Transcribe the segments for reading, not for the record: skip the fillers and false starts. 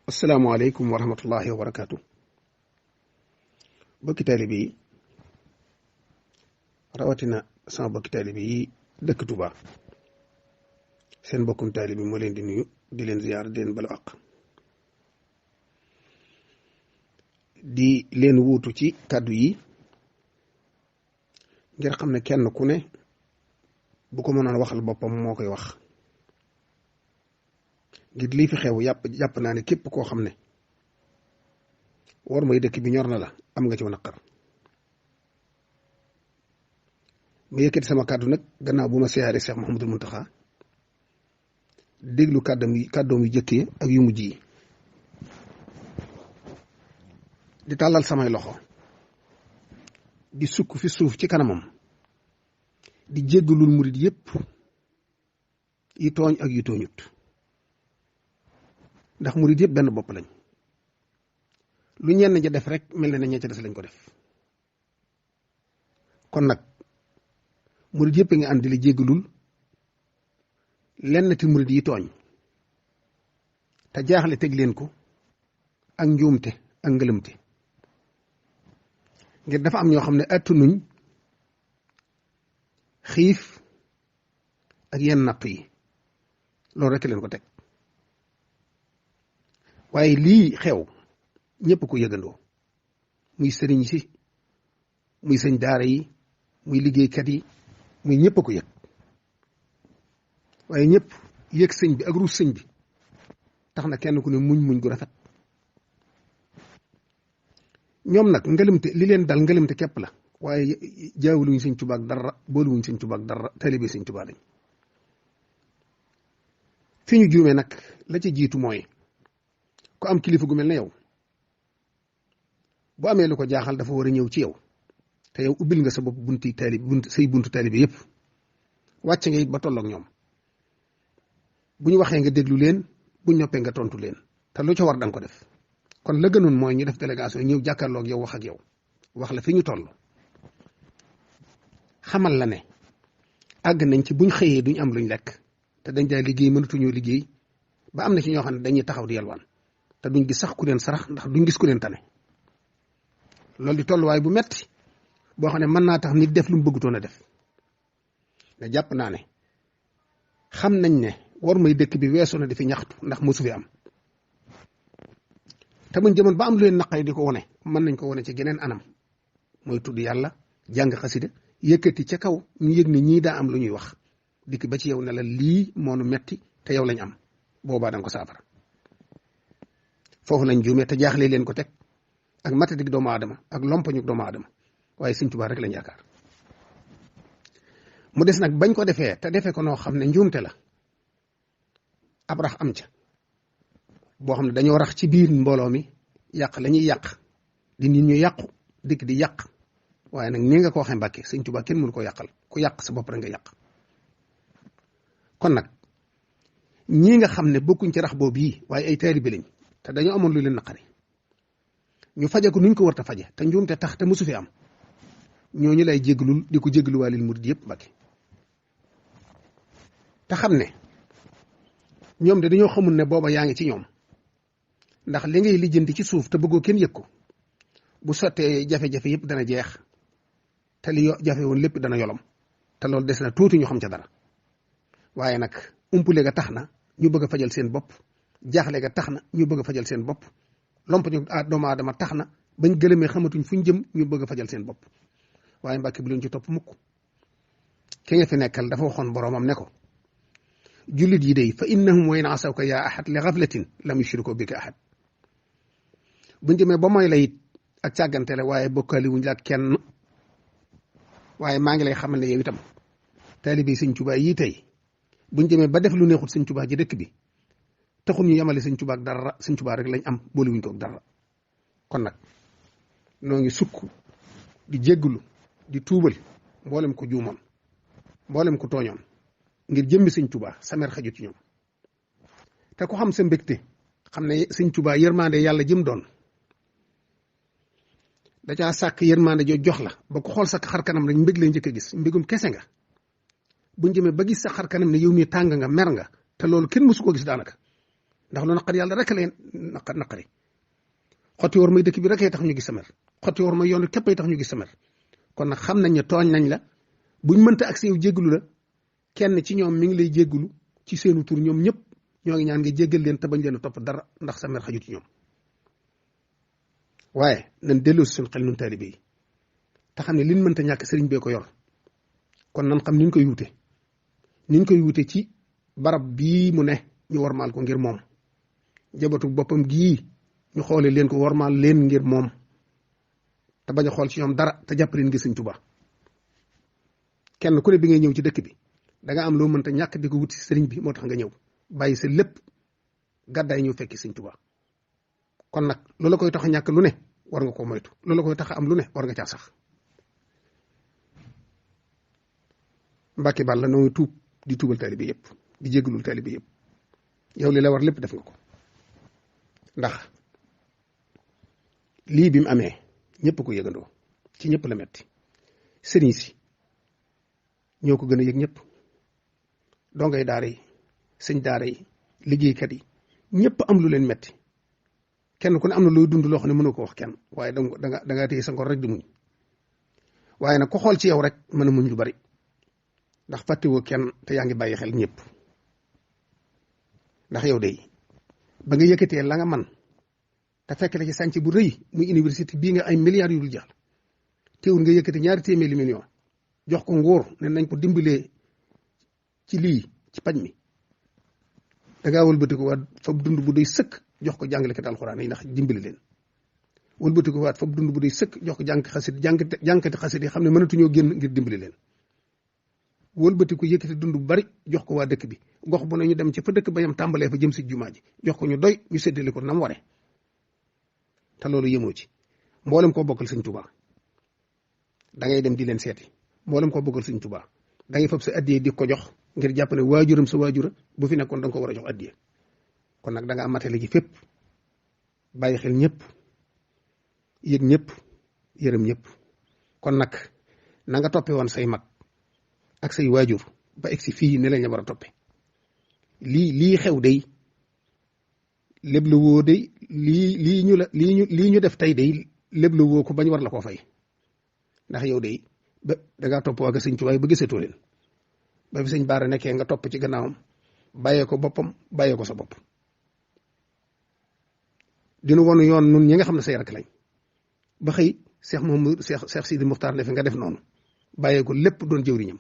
asalaamaaleykum wa rahmatullahi wa barakaatu. bokki taalibe yi rawatina sama bokki taalibe yi dëkk Touba seen bokkum taalibe moo leen di nuyu di leen ziyaar di leen balu àq di leen wuutu ci kàddu yi ngir xam ne kenn ku ne bu ko mënoon waxal boppam moo koy wax ngir lii fi xew jàpp naa ne képp koo xam ne war mooy dëkk bi ñor na la am nga ci naqar ma yëkkati sama kàddu nag gannaaw bu ma siyaare Cheikh Mouhamadul Mountakha déglu kàddoom yu jëkkee ak yu mujj yi di tàllal samay loxo di sukk fi suuf ci kanamam di jéggalul murit yépp yi tooñ ak yi tooñut ndax murit yëpp benn bopp lañ lu ñenn ña def rek mel na ne ña ca des lañ ko def kon nag murit yëpp a ngi ànd di la jéggalul lenn ti murit yi tooñ te jaaxle teg leen ko ak njuumte ak ngëlëmte ngir dafa am ñoo xam ne attanuñ xiif ak yenn natt yi loolu rek leen ko teg waaye lii xew ñëpp ko yëgandoo muy sëriñ si muy sëñ daara yi muy liggéeykat yi muy ñëpp a ko yëg waaye ñëpp yëg sëñ bi ak ruus sëñ bi tax na kenn ku ne muñ gu rafet ñoom nag ngëlëmte li leen dal ngëlëmte képp la waaye jaawuluñ sëñ Tuubaa ak dara booluwuñ sëñ Tuubaa ak dara taalibe sëñ Tuubaa lañ fi ñu juumee nag la ci jiitu mooy ku am kilifa gu mel ne yow bu amee lu ko jaaxal dafa war a ñëw ci yow te yow ubbil nga sa bopp bunti taalib say buntu taalibe yëpp wàcc nga it ba tolloog ñoom bu ñu waxee nga déglu leen bu ñu noppee nga tontu leen te lu ca war danga ko def kon la gënoon mooy ñu def délégation ñëw jàkkaarloog yow wax ak yow wax la fi ñu toll xamal la ne àgg nañ ci buñ xëyee duñ am luñ lekk te dañ daa liggéey mënatuñoo liggéey ba am na ci ñoo xam ne dañuy taxaw di yalwaan te duñ gis sax ku leen sarax ndax duñ gis ku leen tane loolu di tolluwaay bu metti boo xam ne mën naa tax nit def lu mu bëggutoon a def ne jàpp naa ne xam nañ ne war may dëkk bi weesu na di fi ñaxtu ndax mosu fi am te buñ jëmoon ba am lu leen naqari di ko wone mën nañ ko wone ci geneen anam mooy tudd yàlla jàng xasida yëkkati ca kaw ñu yëg ne ñii daa am lu ñuy wax dikk ba ci yow ne la lii moonu metti te yow lañ am boobaa danga ko saafara foofu lañ juumee te jaaxle leen ko teg ak matadik doomu aadama ak lompañu doomu aadama waaye sëñ Tuubaa rek lañ yaakaar mu des nag bañ ko defee te defee ko noo xam ne njuumte la ab rax am ca boo xam ne dañoo rax ci biir mbooloo mi yàq la ñuy yàq di nit ñu yàqu dikk di yàq waaye nag ni nga ko waxee Mbàkke sëñ Tuubaa kenn mënu ko yàqal ku yàq sa bopp rek nga yàq kon nag ñii nga xam ne bokkuñ ci rax boobu yi waaye ay taalibe lañ te dañoo amoon lu leen naqari ñu faje ko nuñ ko war a faje te njuumte tax te mosu fi am ñooñu lay jéglul di ko jégluwaalil murid yëpp Mbàkke te xam ne ñoom de dañoo xamul ne booba yaa ngi ci ñoom ndax li ngay lijjanti ci suuf te bëggoo kenn yëg ko bu sottee jafe-jafe yëpp dana jeex te li jafe woon lépp dana yolom te loolu des na tuuti ñu xam ca dara waaye nag umpule ga tax na ñu bëgg a fajal seen bopp jaaxle ga tax na ñu bëgg a fajal seen bopp lompañu doomu aadama tax na bañ gëlëmee xamatuñ fuñ jëm ñu bëgg a fajal seen bopp waaye Mbàkke bu leen ci topp mukk ki nga fi nekkal dafa waxoon boroomam ne ko jullit yi day fa innahum wa in asawka yaa ahad li ghaflatin lam yushriku bika ahad buñ jëmee ba mooy la it ak càggante la waaye bokkaali wuñ la ak kenn waaye maa ngi lay xamal ne yow itam taalibe sëñ Tuubaa yii tey buñ jëmee ba def lu neexut sëñ Tuubaa ji dëkk bi taxul ñu yemale sëñ Tuubaa ak dara sëñ Tuubaa rek lañ am boole wuñ ko ak dara kon nag noo ngi sukk di jéggulu di tuubal mboolem ko juumoon mboolem ko tooñoon ngir jëmmi sëñ Tuubaa samer xajut ci ñoom te ku xam sa mbégte xam ne sëñ Tuubaa yërmande yàlla jëm doon da caa sàkk yërmande joo jox la ba ku xool sa xar kanam rek mbég lay njëkk a gis mbégum kese nga buñ jëmee ba gis sa xar kanam ne yow mii tàng nga mer nga te loolu kenn mësu koo gis daanaka ndax lu naqari yàlla rek leen naqari xotti war may dëkk bi rek tax ñu gis sa mer xotti war may yoon képp tax ñu gis sa mer kon nag xam nañ ne tooñ nañ la buñ mënta ak yow jéggalu la kenn ci ñoom mi ngi lay jéggalu ci seenu tur ñoom ñëpp ñoo ngi ñaan nga jéggal leen te bañ leen a topp dara ndax sa mer xajut ci ñoom waaye nañ delloo si suñu xel nun taalibe yi te xam ne liñ mënta ñàkk sëriñ bee ko yor kon nan xam niñ koy wute ci barab bii mu ne ñu warmaal ko ngir moom jabatu boppam gii ñu xoole leen ko warmaal leen ngir moom te bañ a xool ci ñoom dara te jàpp leen ngir Sëriñ Tuubaa kenn ku ne bi ngay ñëw ci dëkk bi da nga am loo mënta ñàkk di ko wuti sëriñ bi moo tax nga ñëw bàyyi sa lépp gàddaay ñëw fekki Sëriñ Tuubaa kon nag loola koy tax a ñàkk lu ne war nga ko moytu loola koy tax a am lu ne war nga caa sax Mbàkke Bàlla noo ngi tuub di tuubal taalibe yëpp di jégalul taalibe yëpp yow li la war lépp def nga ko ndax lii bi mu amee ñëpp ko yëgandoo ci ñëpp la metti sëriñ si ñoo ko gën a yëg ñëpp dongay daara yi sëñ daara yi liggéeykat yi ñëpp am lu leen metti kenn ku ne am na looy dund loo xam ne mënoo ko wax kenn waaye da nga téye sa ngor rek di muñ waaye nag ko xool ci yow rek mën a muñ lu bari ndax fàttewoo kenn te yaa ngi bàyyi xel ñëpp ndax yow de ba nga yëkkatee la nga man te fekk la ci sànc bu rëy muy université bii nga ay milliards yu dul jeex teewul nga yëkkati 200 millions jox ko nguur ne nañ ko dimbalee ci lii ci paj mi da ngaa wëlbati ko waat fab dund bu doy sëkk jox ko jàngalekat alxuraan yi ndax dimbali leen wëlbati ko waat fab dund bu doy sëkk jox ko jàngkati xasit yi xam ne mënatuñoo génn ngir dimbali leen wëlbati ko yëkkati dund bu bari jox ko waa dëkk bi gox bu ne ñu dem ci fa dëkk ba yam tàmbalee fa jëm si jumaa ji jox ko ñu doy ñu séddale ko nam ware te loolu yemoo ci mboolem koo bokkal Sëñ Tuubaa da ngay dem di leen seeti mboolem koo bokkal Sëñ Tuubaa da ngay fab sa addiye di ko jox ngir jàpp ne waajuram sa waajura bu fi nekkoon da nga ko war a jox addiye kon nag da nga amatale ji fépp bàyyi xel ñëpp yëg ñëpp yërëm ñëpp kon nag na nga toppe woon say mag ak say waajur ba egsi fii ne lañ la war a toppe lii xew day léb la woo day lii ñu def tey day léb la woo ko bañ war la koo fay ndax yow day ba dangaa topp waa Sëñ Tuubaa ba gisatoo leen ba fi Sëñ Baara nekkee nga topp ci gannaawam bàyyee ko boppam bàyyee ko sa bopp dinu wonu yoon nun ñi nga xam ne say rakk lañ ba xëy Cheikh Sidi Muxtaar ne fi nga def noonu bàyyee ko lépp doon jëwriñam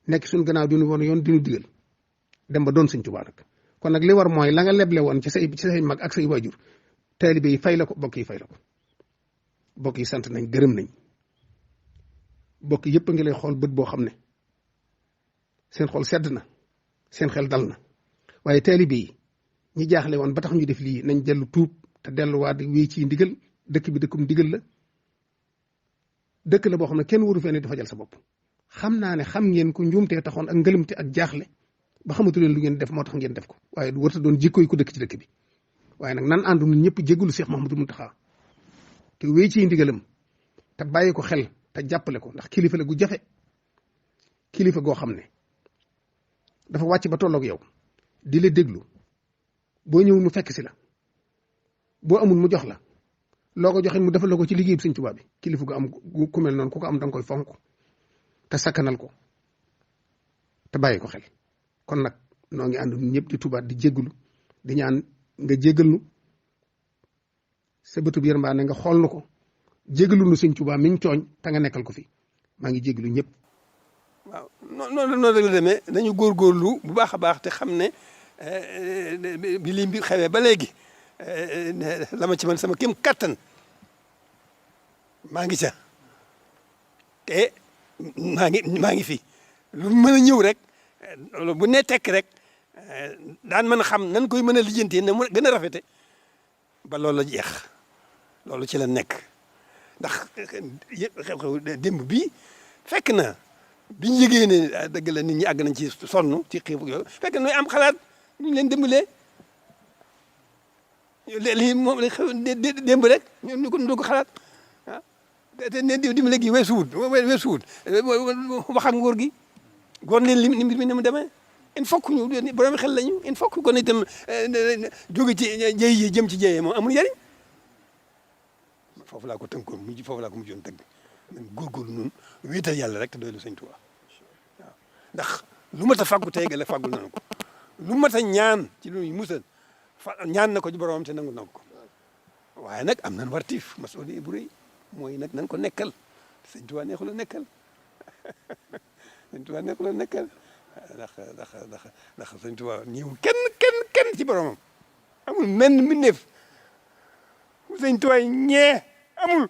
nekk suñ gannaaw dinu wonu yoon dinu digal dem ba doon Sëñ Tuubaa nag kon nag li war mooy la nga leble woon ci say mag ak say waajur taalibe yi fay la ko bokk yi fay la ko bokk yi sant nañ gërëm nañ bokk yëpp a ngi lay xool bët boo xam ne seen xol sedd na seen xel dal na waaye taalibe yi ñi jaaxle woon ba tax ñu def lii nañ dellu tuub te delluwaat wéy ci ndigal dëkk bi dëkkum ndigal la dëkk la boo xam ne kenn waru fee ne dafa jël sa bopp xam naa ne xam ngeen ko njuumtee taxoon ak ngëlëmte ak jaaxle ba xamatu leen lu ngeen def moo tax ngeen def ko waaye du warta doon jikko yi ko dëkk ci dëkk bi waaye nag nan àndu ñun ñëpp jéggulu Cheikh Mouhamadou Mountakha te wéy ci ndigalam te bàyyi ko xel te jàppale ko ndax kilifa la gu jafe kilifa goo xam ne dafa wàcc ba tolloog yow di la déglu boo ñëw mu fekk si la boo amul mu jox la loo ko joxe mu defal la ko ci liggéey bi Sëñ Tuubaa bi kilifa gu am ku mel noonu ku ko am da nga koy fonk te sakkanal ko te bàyyi ko xel kon nag noo ngi ànd ñëpp di tubaat di jégglu di ñaan nga jéggal nu sa bëtub yërmande nga xool nu ko jéggalu nu Sëñ Tuubaa mi ñu tooñ te nga nekkal ko fi maa ngi jégglu ñëpp. waaw noonu rek la demee nañu góorgóorlu bu baax a baax te xam ne bi lii mbir xewee ba léegi la ma ci man sama kéem kattan maa ngi ca te maa ngi fi lu mën a ñëw rek bu ne tekk rek daan mën a xam nan koy mën a lijjantee na mu gën a rafete ba loolu la jeex loolu ci la nekk ndax xew-xew démb bii fekk na biñ yëgee ne dëgg la nit ñi àgg nañ ci sonn ci xiif yooyu fekk na am xalaat ñu leen dimbalee lii moom la xew démb rek ñu ko xalaat ah te ne dimbale gi weesuwut wax ak nguur gi goon leen li mbir mi ni mu demee il faut que ñu borom xel lañu il faut que kon itam jóge ci jëy yi jëm ci jëyee moom amul njëriñ foofu laa ko tënkoon foofu laa ko mujjoon tënk man góorgóorlu noonu wéetal yàlla rek te doylu Sëñ Tuubaa waaw ndax lu mat a fàggu tey la fàggul nañu ko lu mat a ñaan ci lu ñuy musal ñaan na ko ci boromam te nangu na ko waaye nag am nañ wartiif masuuliya bu rëy mooy nag nañ ko nekkal Sëñ Tuubaa neexul a nekkal Sëñ Tuubaa neexul a nekkal ndax Sëñ Tuubaa ñëwul kenn ci boromam amul menn mbindeef Sëñ Tuubaa ñee amul